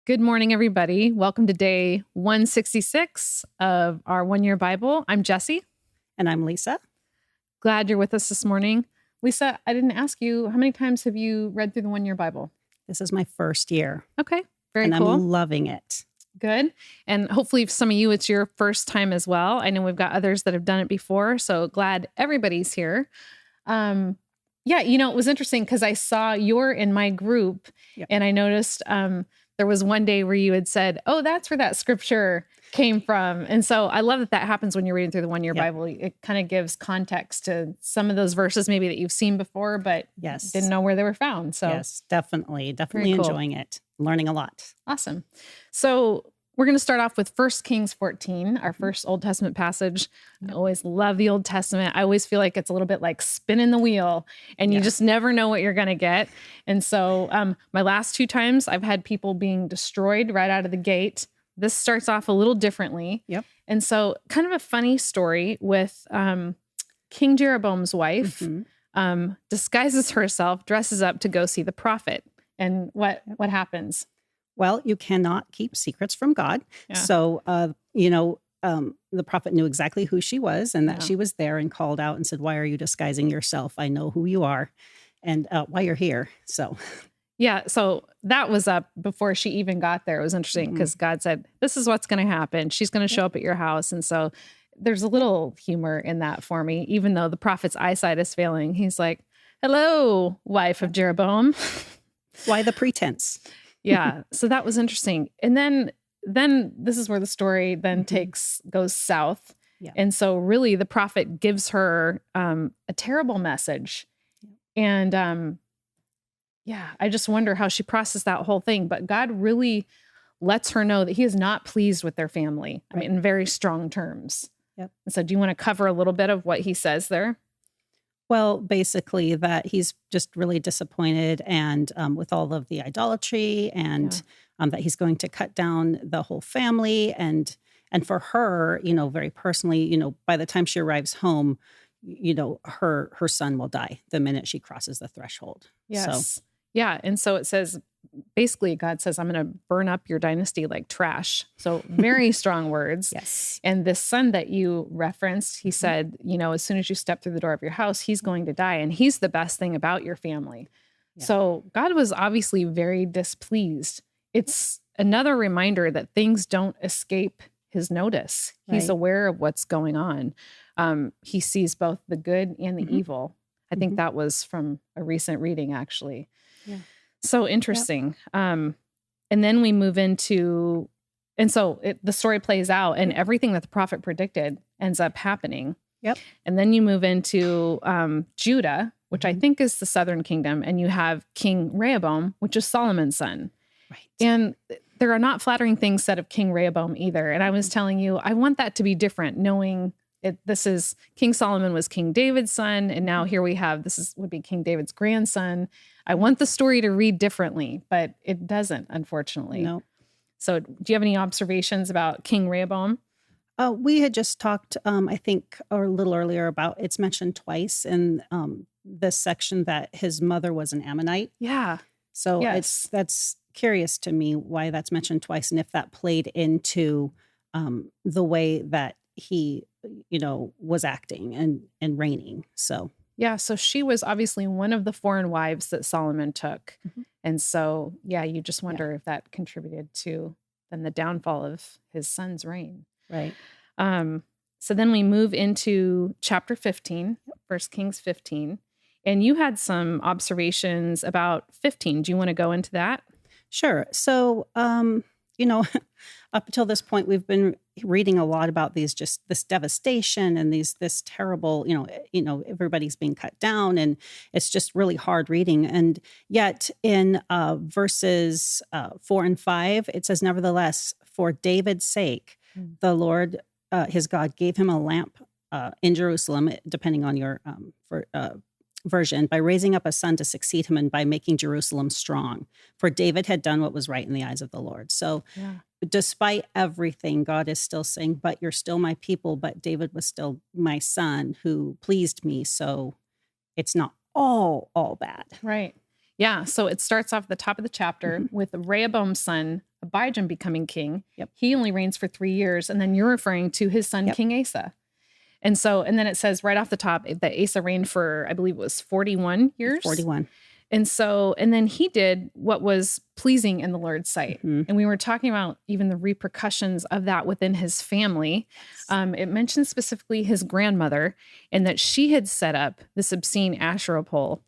Good morning, everybody. Welcome to day 166 of our one-year Bible. I'm Jesi. And I'm Lisa. Glad you're with us this morning. Lisa, I didn't ask you, how many times have you read through the one-year Bible? This is my first year. Okay, very and cool. I'm loving it. Good. And hopefully for some of you, it's your first time as well. I know we've got others that have done it before, so glad everybody's here. It was interesting because I saw you're in my group. Yep. And I noticed there was one day where you had said, oh, that's where that scripture came from. And so I love that happens when you're reading through the one-year Yep. Bible. It kind of gives context to some of those verses maybe that you've seen before, but Yes. didn't know where they were found. So yes, definitely Very cool. enjoying it, learning a lot. Awesome. So we're going to start off with 1 Kings 14, our first Old Testament passage. I always love the Old Testament. I always feel like it's a little bit like spinning the wheel and you just never know what you're going to get. And so my last two times I've had people being destroyed right out of the gate. This starts off a little differently. Yep. And so kind of a funny story with King Jeroboam's wife disguises herself, dresses up to go see the prophet. And what happens? Well, you cannot keep secrets from God. Yeah. So, the prophet knew exactly who she was and that she was there and called out and said, why are you disguising yourself? I know who you are and why you're here. So, yeah. So that was up before she even got there. It was interesting because God said, this is what's going to happen. She's going to show up at your house. And so there's a little humor in that for me, even though the prophet's eyesight is failing. He's like, hello, wife of Jeroboam. why the pretense? Yeah. So that was interesting. And then this is where the story then goes south. Yeah. And so really the prophet gives her a terrible message. And I just wonder how she processed that whole thing. But God really lets her know that he is not pleased with their family. I mean, in very strong terms. Yep. And so do you want to cover a little bit of what he says there? Well, basically that he's just really disappointed and with all of the idolatry and that he's going to cut down the whole family. And for her, very personally, by the time she arrives home, her son will die the minute she crosses the threshold. Yes. So. Yeah. And so it says, basically God says, I'm going to burn up your dynasty like trash. So very strong words. Yes. And this son that you referenced, he said, as soon as you step through the door of your house, he's going to die. And he's the best thing about your family. Yeah. So God was obviously very displeased. It's another reminder that things don't escape his notice. He's aware of what's going on. He sees both the good and the evil. I think that was from a recent reading, actually. Yeah. So interesting. Yep. And then we move into, and so the story plays out and everything that the prophet predicted ends up happening. Yep. And then you move into Judah, which I think is the southern kingdom, and you have King Rehoboam, which is Solomon's son. Right. And there are not flattering things said of King Rehoboam either. And I was telling you, I want that to be different, knowing this is King Solomon was King David's son. And now here we have, would be King David's grandson. I want the story to read differently, but it doesn't, unfortunately. No. So do you have any observations about King Rehoboam? We had just talked, I think, or a little earlier about it's mentioned twice in this section that his mother was an Ammonite. Yeah. So that's curious to me why that's mentioned twice and if that played into the way that he, was acting and reigning. So. Yeah. So she was obviously one of the foreign wives that Solomon took. And so, you just wonder if that contributed to then the downfall of his son's reign. Right. So then we move into chapter 15, 1 Kings 15. And you had some observations about 15. Do you want to go into that? Sure. So, up until this point, we've been reading a lot about this devastation and this terrible, everybody's being cut down and it's just really hard reading. And yet in verses 4 and 5, it says, nevertheless, for David's sake, the Lord, his God, gave him a lamp in Jerusalem, depending on your version, by raising up a son to succeed him and by making Jerusalem strong. For David had done what was right in the eyes of the Lord. So despite everything, God is still saying, but you're still my people, but David was still my son who pleased me. So it's not all bad. Right. Yeah. So it starts off at the top of the chapter with Rehoboam's son, Abijam becoming king. Yep. He only reigns for 3 years. And then you're referring to his son, King Asa. And so, and then it says right off the top that Asa reigned for, I believe it was 41 years. 41. And so, and then he did what was pleasing in the Lord's sight. And we were talking about even the repercussions of that within his family. It mentions specifically his grandmother and that she had set up this obscene Asherah pole.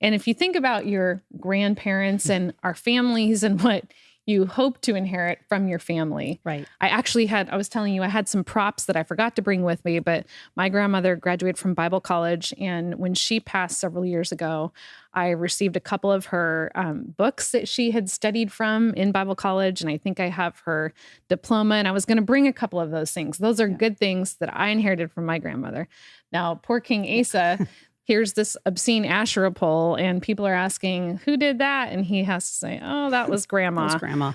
And if you think about your grandparents and our families and what you hope to inherit from your family. Right. I was telling you, I had some props that I forgot to bring with me, but my grandmother graduated from Bible college. And when she passed several years ago, I received a couple of her books that she had studied from in Bible college. And I think I have her diploma, and I was going to bring a couple of those things. Those are good things that I inherited from my grandmother. Now, poor King Asa, here's this obscene Asherah pole, and people are asking, who did that? And he has to say, oh, that was grandma. That was grandma.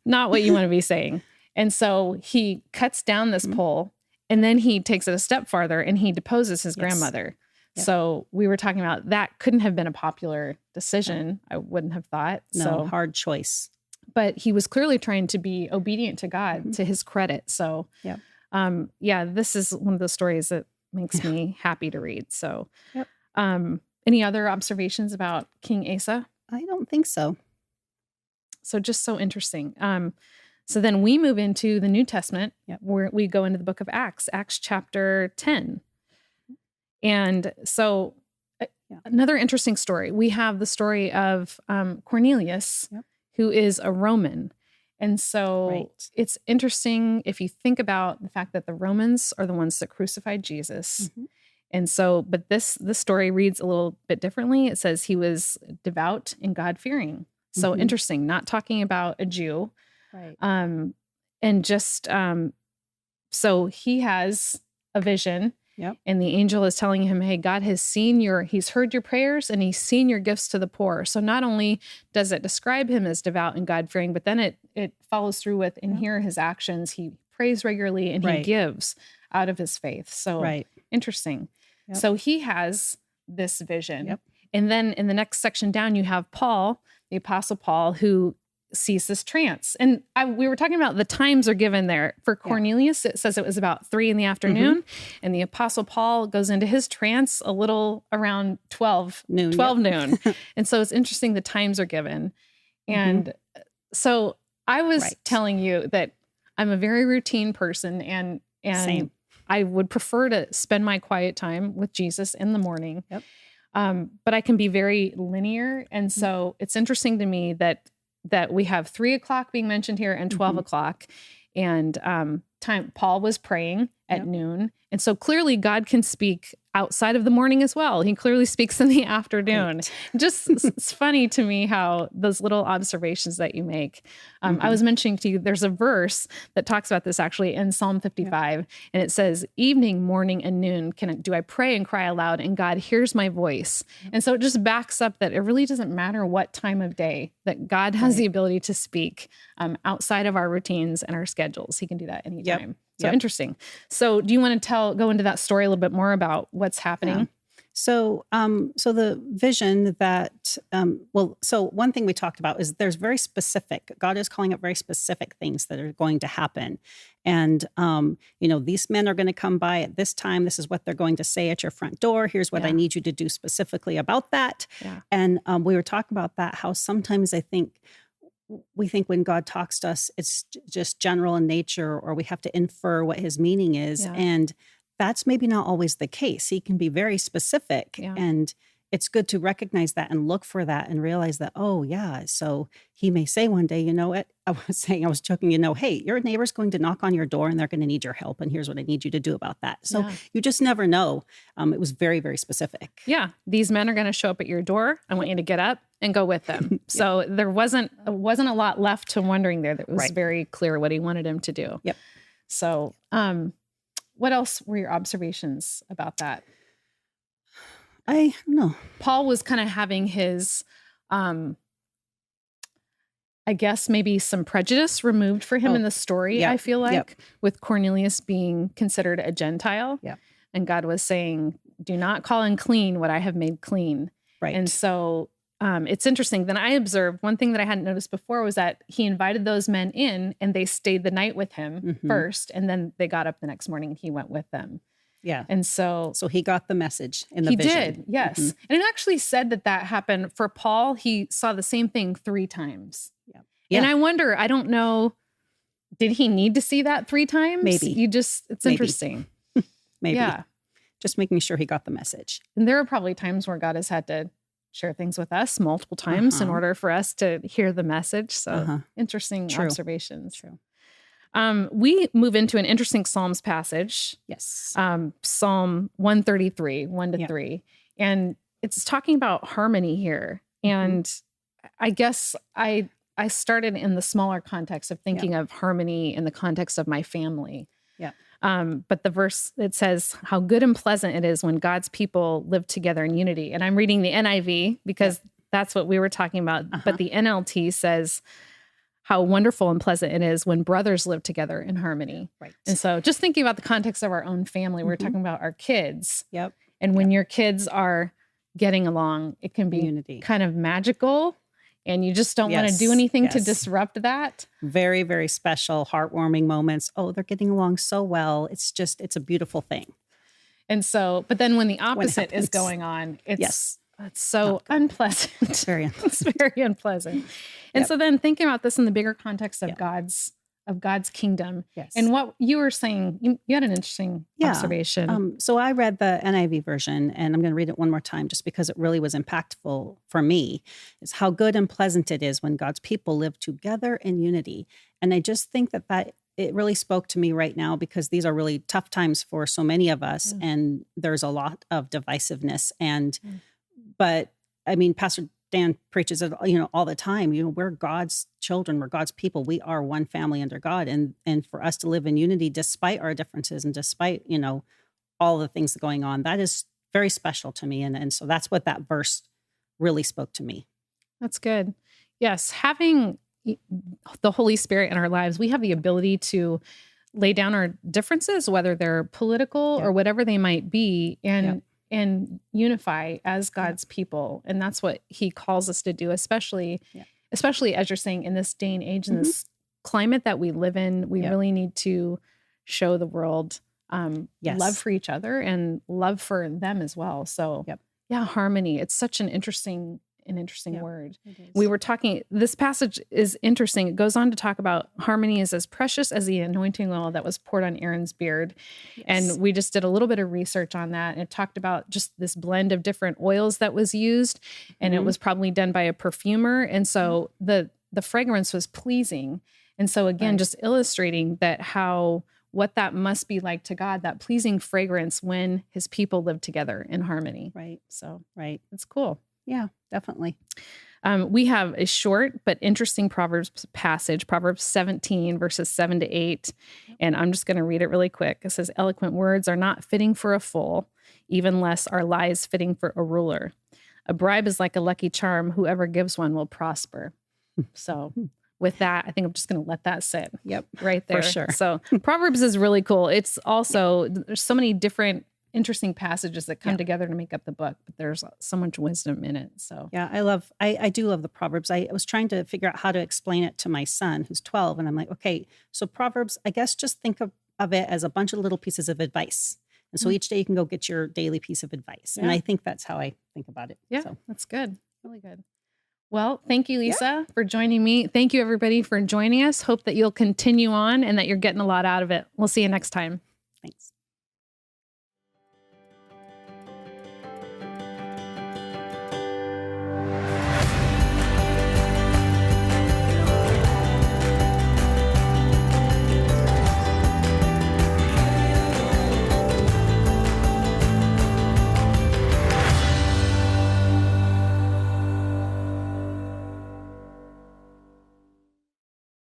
Not what you want to be saying. And so he cuts down this pole, and then he takes it a step farther and he deposes his grandmother. Yep. So we were talking about that couldn't have been a popular decision. I wouldn't have thought. No, so hard choice. But he was clearly trying to be obedient to God to his credit. So this is one of those stories that makes me happy to read. So, any other observations about King Asa? I don't think so. So just so interesting. So then we move into the New Testament where we go into the book of Acts chapter 10. And so another interesting story. We have the story of Cornelius, who is a Roman. And so it's interesting if you think about the fact that the Romans are the ones that crucified Jesus. And so, but this story reads a little bit differently. It says he was devout and God-fearing. So interesting, not talking about a Jew. Right. And just, so he has a vision. And the angel is telling him, hey, God has he's heard your prayers and he's seen your gifts to the poor. So not only does it describe him as devout and God-fearing, but then it follows through with, and here are his actions. He prays regularly and he gives out of his faith. So interesting. So he has this vision. And then in the next section down, you have Paul, the Apostle Paul, who sees this trance. And we were talking about the times are given there. For Cornelius, it says it was about 3 p.m. And the Apostle Paul goes into his trance a little around 12 noon. And so it's interesting the times are given. And so I was telling you that I'm a very routine person, and Same. I would prefer to spend my quiet time with Jesus in the morning. But I can be very linear. And so it's interesting to me that we have 3 o'clock being mentioned here and 12 o'clock. And Paul was praying at noon. And so clearly God can speak outside of the morning as well. He clearly speaks in the afternoon. Just it's funny to me how those little observations that you make. I was mentioning to you, there's a verse that talks about this actually in Psalm 55. And it says, evening, morning, and noon do I pray and cry aloud, and God hears my voice. And so it just backs up that it really doesn't matter what time of day, that God has the ability to speak outside of our routines and our schedules. He can do that anytime. So interesting. So do you want to go into that story a little bit more about what's happening? So the vision that, so one thing we talked about is there's very specific, God is calling up very specific things that are going to happen. And, these men are going to come by at this time. This is what they're going to say at your front door. Here's what I need you to do specifically about that. And we were talking about that, how sometimes we think when God talks to us, it's just general in nature, or we have to infer what his meaning is. And that's maybe not always the case. He can be very specific, and it's good to recognize that and look for that and realize that, so he may say one day, you know what, I was joking, hey, your neighbor's going to knock on your door and they're going to need your help. And here's what I need you to do about that. So you just never know. It was very, very specific. Yeah. These men are going to show up at your door. I want you to get up and go with them. So there wasn't a lot left to wondering there. That was very clear what he wanted him to do. So, what else were your observations about that? I don't know. Paul was kind of having his, I guess maybe some prejudice removed for him in the story, I feel like, with Cornelius being considered a Gentile. And God was saying, do not call unclean what I have made clean. And so it's interesting. Then I observed one thing that I hadn't noticed before was that he invited those men in and they stayed the night with him first. And then they got up the next morning and he went with them. Yeah. And so he got the message in the he vision. did. Yes. And it actually said that happened for Paul. He saw the same thing 3 times. Yeah. And I wonder, I don't know, did he need to see that 3 times? Maybe. It's interesting. Maybe. Yeah. Just making sure he got the message. And there are probably times where God has had to share things with us multiple times in order for us to hear the message. So interesting observations. True. We move into an interesting Psalms passage. Yes. Psalm 133, 1-3. And it's talking about harmony here. And I guess I started in the smaller context of thinking of harmony in the context of my family. Yeah. But the verse, it says how good and pleasant it is when God's people live together in unity. And I'm reading the NIV because that's what we were talking about. But the NLT says how wonderful and pleasant it is when brothers live together in harmony. Right. And so just thinking about the context of our own family, we're talking about our kids. Yep. And when your kids are getting along, it can be Unity. kind of magical. And you just don't want to do anything to disrupt that. Very, very special, heartwarming moments. Oh, they're getting along so well. It's a beautiful thing. And so, but then when the opposite is going on, it's so unpleasant. It's very unpleasant. It's very unpleasant. And so then thinking about this in the bigger context of God's kingdom. Yes. And what you were saying, you had an interesting observation. So I read the NIV version, and I'm going to read it one more time just because it really was impactful for me. It's how good and pleasant it is when God's people live together in unity. And I just think that it really spoke to me right now because these are really tough times for so many of us, and there's a lot of divisiveness. But I mean, Pastor Dan preaches it, all the time. We're God's children. We're God's people. We are one family under God. And for us to live in unity, despite our differences and despite, all the things going on, that is very special to me. And so that's what that verse really spoke to me. That's good. Yes. Having the Holy Spirit in our lives, we have the ability to lay down our differences, whether they're political or whatever they might be, and unify as God's people. And that's what he calls us to do, especially as you're saying, in this day and age, in this climate that we live in, we really need to show the world love for each other and love for them as well. So harmony. It's such an interesting word. We were talking, this passage is interesting. It goes on to talk about harmony is as precious as the anointing oil that was poured on Aaron's beard. Yes. And we just did a little bit of research on that. And it talked about just this blend of different oils that was used. And it was probably done by a perfumer. And so the fragrance was pleasing. And so again, just illustrating what that must be like to God, that pleasing fragrance when his people live together in harmony. Right. So it's cool. Yeah, definitely. We have a short but interesting Proverbs passage, Proverbs 17, verses 7-8. And I'm just going to read it really quick. It says, eloquent words are not fitting for a fool, even less are lies fitting for a ruler. A bribe is like a lucky charm. Whoever gives one will prosper. So with that, I think I'm just going to let that sit. Yep. Right there. For sure. So Proverbs is really cool. It's also, there's so many different interesting passages that come together to make up the book, but there's so much wisdom in it. So I do love the Proverbs. I was trying to figure out how to explain it to my son who's 12. And I'm like, okay, so Proverbs, I guess just think of it as a bunch of little pieces of advice. And so each day you can go get your daily piece of advice. And I think that's how I think about it. Yeah, that's good. Really good. Well, thank you, Lisa, for joining me. Thank you, everybody, for joining us. Hope that you'll continue on and that you're getting a lot out of it. We'll see you next time. Thanks.